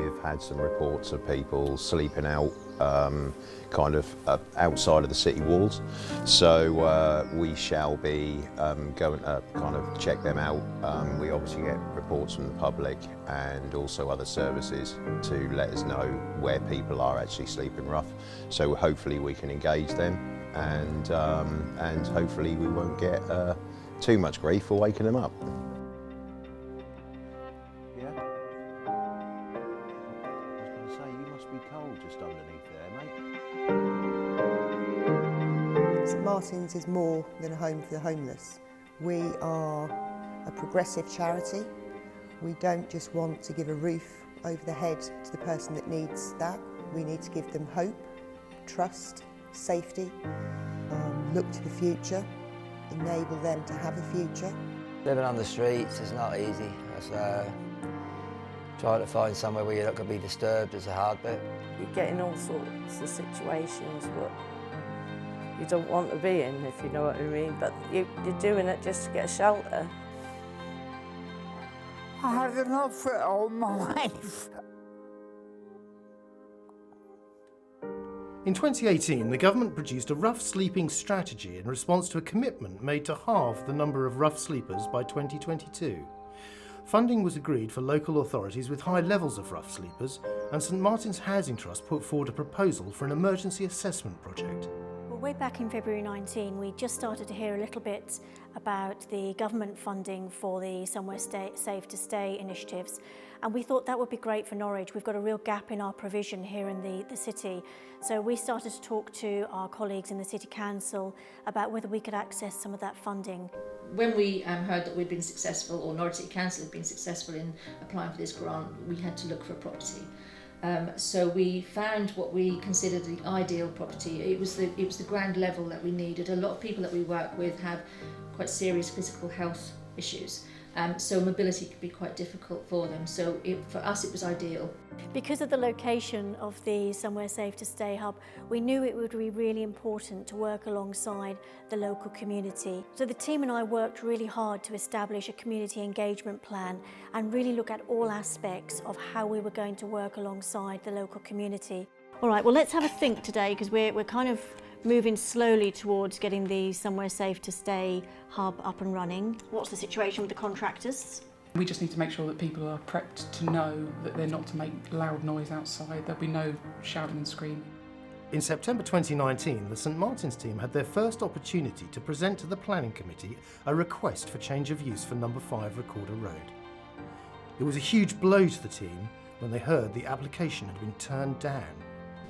we've had some reports of people sleeping out outside of the city walls. So we shall be going to kind of check them out. We obviously get reports from the public and also other services to let us know where people are actually sleeping rough. So hopefully we can engage them and hopefully we won't get too much grief for waking them up. St Martin's is more than a home for the homeless. We are a progressive charity. We don't just want to give a roof over the head to the person that needs that. We need to give them hope, trust, safety, look to the future, enable them to have a future. Living on the streets is not easy. It's, trying to find somewhere where you're not going to be disturbed is a hard bit. You get in all sorts of situations that you don't want to be in, if you know what I mean, but you're doing it just to get a shelter. I had enough of it all my life. In 2018, the government produced a rough sleeping strategy in response to a commitment made to halve the number of rough sleepers by 2022. Funding was agreed for local authorities with high levels of rough sleepers, and St Martin's Housing Trust put forward a proposal for an emergency assessment project. Well, way back in February 19, we just started to hear a little bit about the government funding for the Somewhere Safe to Stay initiatives, and we thought that would be great for Norwich. We've got a real gap in our provision here in the city, so we started to talk to our colleagues in the City Council about whether we could access some of that funding. When we heard that we'd been successful, or Norwich City Council had been successful in applying for this grant, we had to look for a property. So we found what we considered the ideal property. It was the ground level that we needed. A lot of people that we work with have quite serious physical health issues, so mobility could be quite difficult for them. So for us it was ideal. Because of the location of the Somewhere Safe to Stay hub, we knew it would be really important to work alongside the local community. So the team and I worked really hard to establish a community engagement plan and really look at all aspects of how we were going to work alongside the local community. All right, well, let's have a think today, because we're kind of moving slowly towards getting the Somewhere Safe to Stay hub up and running. What's the situation with the contractors? We just need to make sure that people are prepped to know that they're not to make loud noise outside. There'll be no shouting and screaming. In September 2019, the St Martin's team had their first opportunity to present to the Planning Committee a request for change of use for number 5 Recorder Road. It was a huge blow to the team when they heard the application had been turned down.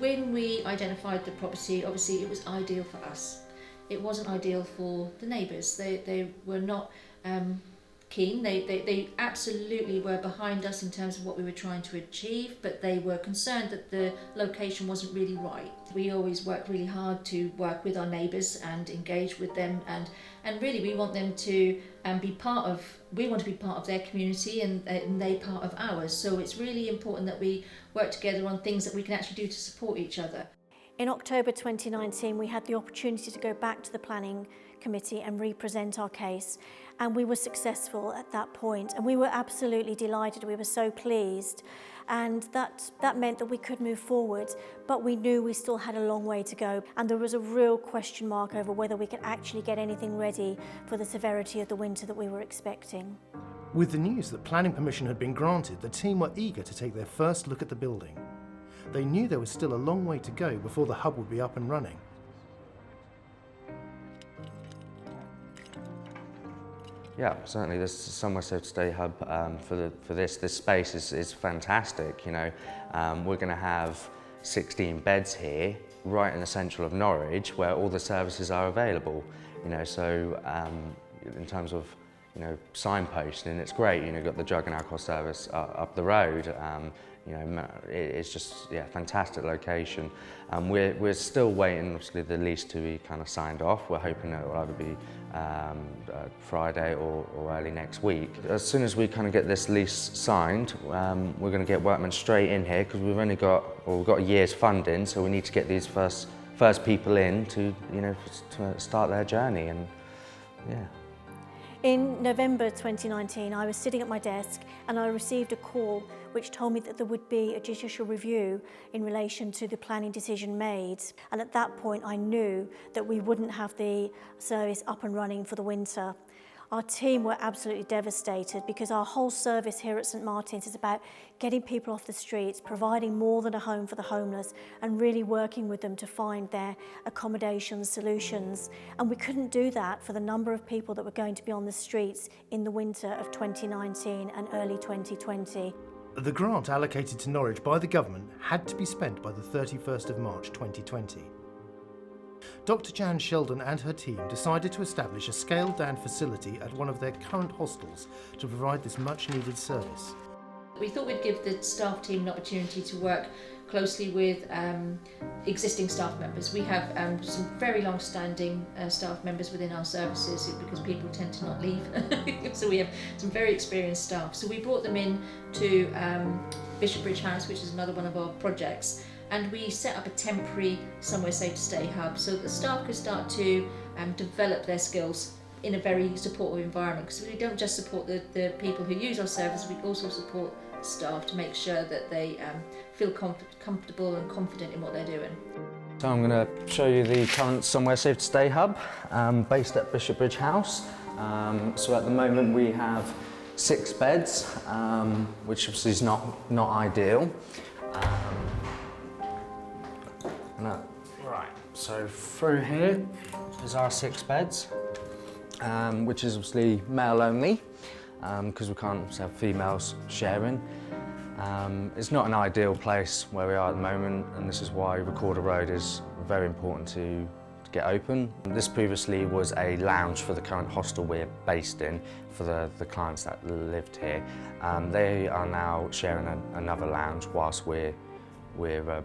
When we identified the property, obviously it was ideal for us. It wasn't ideal for the neighbours. They were not keen. They absolutely were behind us in terms of what we were trying to achieve, but they were concerned that the location wasn't really right. We always work really hard to work with our neighbours and engage with them, and really we want them to we want to be part of their community and they part of ours. So it's really important that we work together on things that we can actually do to support each other. In October 2019, we had the opportunity to go back to the Planning Committee and represent our case, and we were successful at that point, and we were absolutely delighted. We were so pleased, and that meant that we could move forward, but we knew we still had a long way to go, and there was a real question mark over whether we could actually get anything ready for the severity of the winter that we were expecting. With the news that planning permission had been granted, the team were eager to take their first look at the building. They knew there was still a long way to go before the hub would be up and running. Yeah, certainly this Somewhere Safe to Stay hub for this space is fantastic. You know, we're going to have 16 beds here, right in the centre of Norwich, where all the services are available. You know, so in terms of signposting, it's great. You know, you've got the drug and alcohol service up the road. You know, it's just fantastic location. We're still waiting, obviously, the lease to be kind of signed off. We're hoping it will either be Friday or early next week. As soon as we kind of get this lease signed, we're going to get workmen straight in here, because we've got a year's funding, so we need to get these first first people in to, to start their journey, and yeah. In November 2019, I was sitting at my desk and I received a call which told me that there would be a judicial review in relation to the planning decision made. And at that point, I knew that we wouldn't have the service up and running for the winter. Our team were absolutely devastated because our whole service here at St Martin's is about getting people off the streets, providing more than a home for the homeless and really working with them to find their accommodation solutions. And we couldn't do that for the number of people that were going to be on the streets in the winter of 2019 and early 2020. The grant allocated to Norwich by the government had to be spent by the 31st of March 2020. Dr. Jan Sheldon and her team decided to establish a scaled-down facility at one of their current hostels to provide this much-needed service. We thought we'd give the staff team an opportunity to work closely with existing staff members. We have some very long-standing staff members within our services because people tend to not leave. So we have some very experienced staff. So we brought them in to Bishopbridge House, which is another one of our projects, and we set up a temporary somewhere safe to stay hub so that the staff could start to develop their skills in a very supportive environment, because we don't just support the people who use our service, we also support staff to make sure that they feel comfortable and confident in what they're doing. So I'm going to show you the current Somewhere Safe to Stay hub based at Bishopbridge House. So at the moment we have 6 beds, which obviously is not ideal. Right, so through here is our 6 beds, which is obviously male only, because we can't have females sharing. It's not an ideal place where we are at the moment, and this is why Recorder Road is very important to get open. This previously was a lounge for the current hostel we're based in, for the clients that lived here. They are now sharing another lounge whilst we're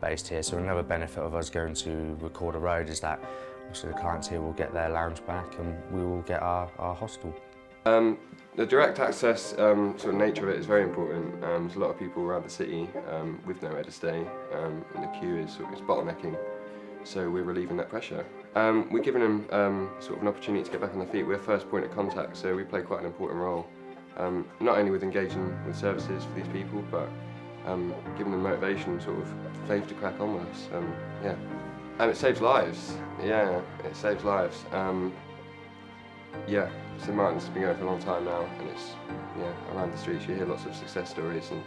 based here, so another benefit of us going to Recorder Road is that obviously the clients here will get their lounge back and we will get our hostel. The direct access sort of nature of it is very important. There's a lot of people around the city with nowhere to stay, and the queue is bottlenecking, so we're relieving that pressure. We're giving them sort of an opportunity to get back on their feet. We're first point of contact, so we play quite an important role, not only with engaging with services for these people, but giving them motivation, sort of faith to crack on with us. Yeah, and it saves lives. Yeah, it saves lives. Yeah, St Martin's has been going for a long time now, and it's around the streets you hear lots of success stories, and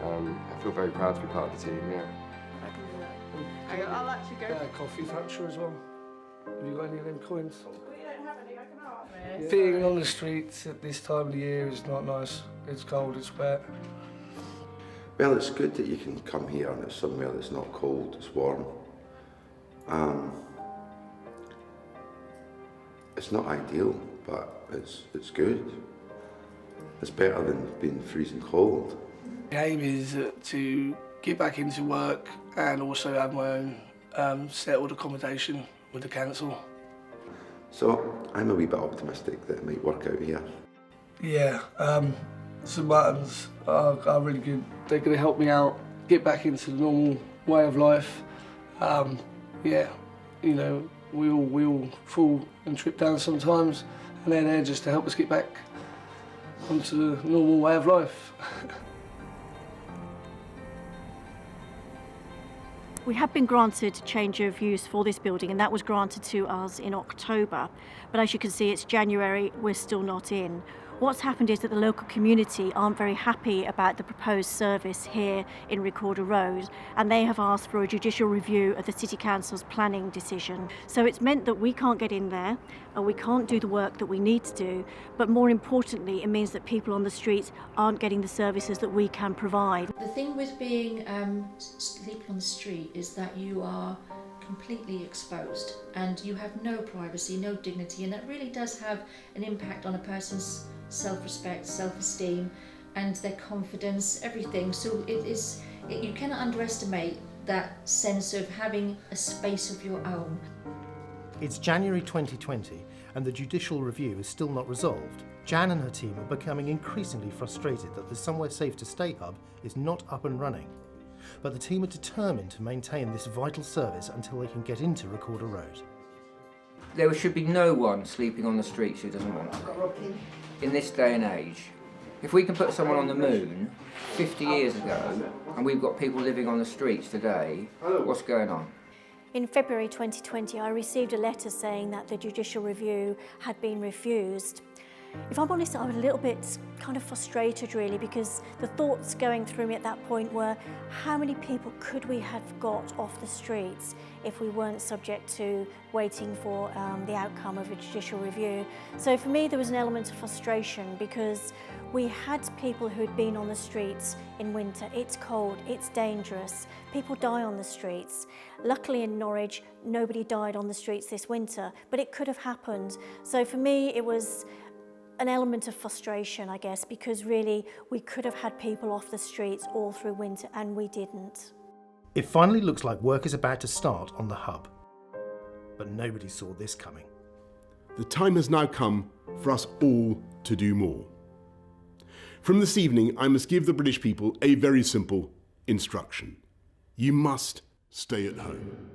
I feel very proud to be part of the team. Yeah. I'll actually go. Coffee voucher as well. Have you got any of them coins? We don't have any. I can ask. Being on the streets at this time of the year is not nice. It's cold. It's wet. Well, it's good that you can come here and it's somewhere that's not cold, it's warm. It's not ideal, but it's good. It's better than being freezing cold. The aim is to get back into work and also have my own settled accommodation with the council. So I'm a wee bit optimistic that it might work out here. Yeah, St Martin's are really good. They're going to help me out, get back into the normal way of life. Yeah, you know, we all fall and trip down sometimes, and they're there just to help us get back onto the normal way of life. We have been granted change of use for this building, and that was granted to us in October. But as you can see, it's January, we're still not in. What's happened is that the local community aren't very happy about the proposed service here in Recorder Road, and they have asked for a judicial review of the City Council's planning decision. So it's meant that we can't get in there, and we can't do the work that we need to do, but more importantly, it means that people on the streets aren't getting the services that we can provide. The thing with being sleeping on the street is that you are completely exposed and you have no privacy, no dignity, and that really does have an impact on a person's self-respect, self-esteem and their confidence, everything. So you cannot underestimate that sense of having a space of your own. It's January 2020 and the judicial review is still not resolved. Jan and her team are becoming increasingly frustrated that the Somewhere Safe to Stay hub is not up and running. But the team are determined to maintain this vital service until they can get into Recorder Road. There should be no one sleeping on the streets who doesn't want to. In this day and age, if we can put someone on the moon 50 years ago, and we've got people living on the streets today, what's going on? In February 2020, I received a letter saying that the judicial review had been refused. If I'm honest, I was a little bit kind of frustrated really, because the thoughts going through me at that point were, how many people could we have got off the streets if we weren't subject to waiting for the outcome of a judicial review? So for me there was an element of frustration, because we had people who had been on the streets in winter. It's cold, it's dangerous, people die on the streets. Luckily in Norwich, nobody died on the streets this winter, but it could have happened. So for me it was an element of frustration, I guess, because really we could have had people off the streets all through winter and we didn't. It finally looks like work is about to start on the hub, but nobody saw this coming. The time has now come for us all to do more. From this evening, I must give the British people a very simple instruction. You must stay at home.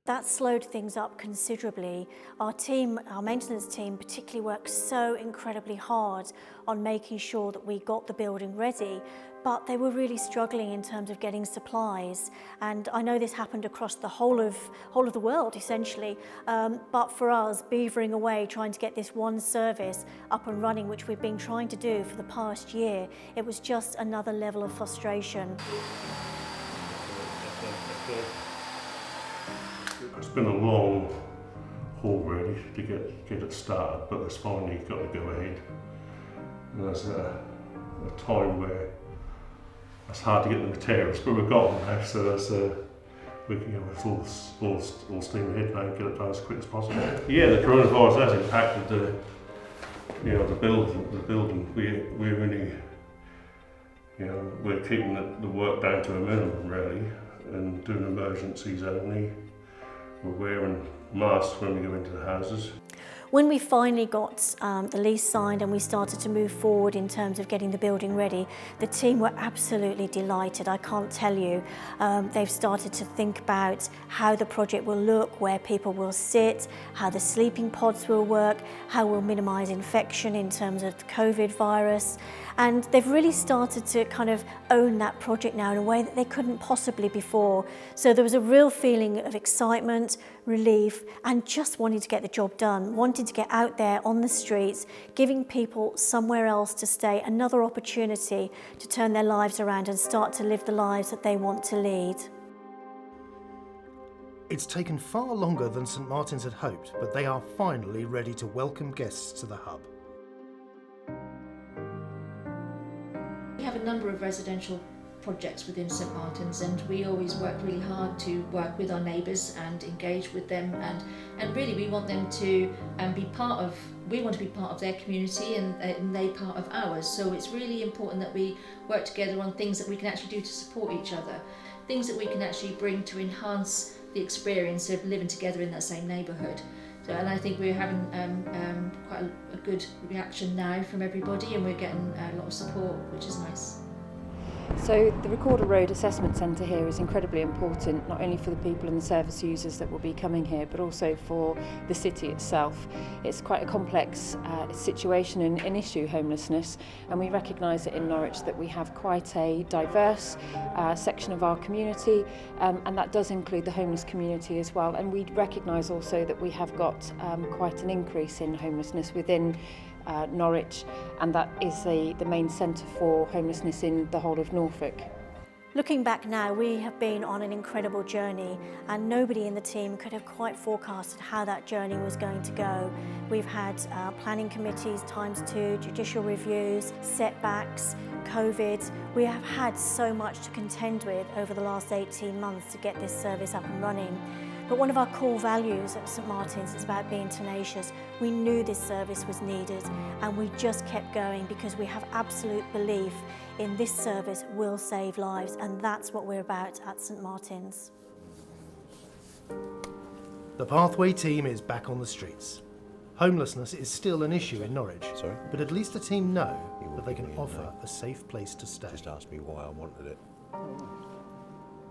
That slowed things up considerably. Our team, our maintenance team particularly, worked so incredibly hard on making sure that we got the building ready, but they were really struggling in terms of getting supplies. And I know this happened across the whole of the world essentially, but for us, beavering away trying to get this one service up and running, which we've been trying to do for the past year, it was just another level of frustration. It's been a long haul really to get it started, but it's finally got to go ahead. And there's a time where it's hard to get the materials, but we've got them now, so that's we can go with full steam ahead now and get it done as quick as possible. Yeah, the coronavirus has impacted the building. We're really, we're keeping the work down to a minimum really, and doing emergencies only. We're wearing masks when we go into the houses. When we finally got the lease signed and we started to move forward in terms of getting the building ready, the team were absolutely delighted. I can't tell you. They've started to think about how the project will look, where people will sit, how the sleeping pods will work, how we'll minimise infection in terms of the COVID virus. And they've really started to kind of own that project now in a way that they couldn't possibly before. So there was a real feeling of excitement, relief, and just wanting to get the job done, wanting to get out there on the streets, giving people somewhere else to stay, another opportunity to turn their lives around and start to live the lives that they want to lead. It's taken far longer than St Martin's had hoped, but they are finally ready to welcome guests to the hub. We have a number of residential projects within St Martin's, and we always work really hard to work with our neighbours and engage with them, and really we want them to be part of their community and they part of ours. So it's really important that we work together on things that we can actually do to support each other, things that we can actually bring to enhance the experience of living together in that same neighbourhood. So, and I think we're having quite a good reaction now from everybody, and we're getting a lot of support, which is nice. So the Recorder Road Assessment Centre here is incredibly important, not only for the people and the service users that will be coming here, but also for the city itself. It's quite a complex situation and issue, homelessness, and we recognise it in Norwich that we have quite a diverse section of our community, and that does include the homeless community as well. And we recognise also that we have got quite an increase in homelessness within Norwich, and that is the main centre for homelessness in the whole of Norfolk. Looking back now, we have been on an incredible journey, and nobody in the team could have quite forecasted how that journey was going to go. We've had planning committees ×2, judicial reviews, setbacks, COVID. We have had so much to contend with over the last 18 months to get this service up and running. But one of our core values at St Martin's is about being tenacious. We knew this service was needed, and we just kept going because we have absolute belief in this service will save lives, and that's what we're about at St Martin's. The Pathway team is back on the streets. Homelessness is still an issue in Norwich, but at least the team know that they can offer a safe place to stay. Just asked me why I wanted it.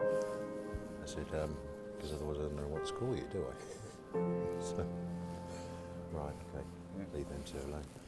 I said, because otherwise I don't know what to call you, do I? So. Right, okay. Leave them two alone.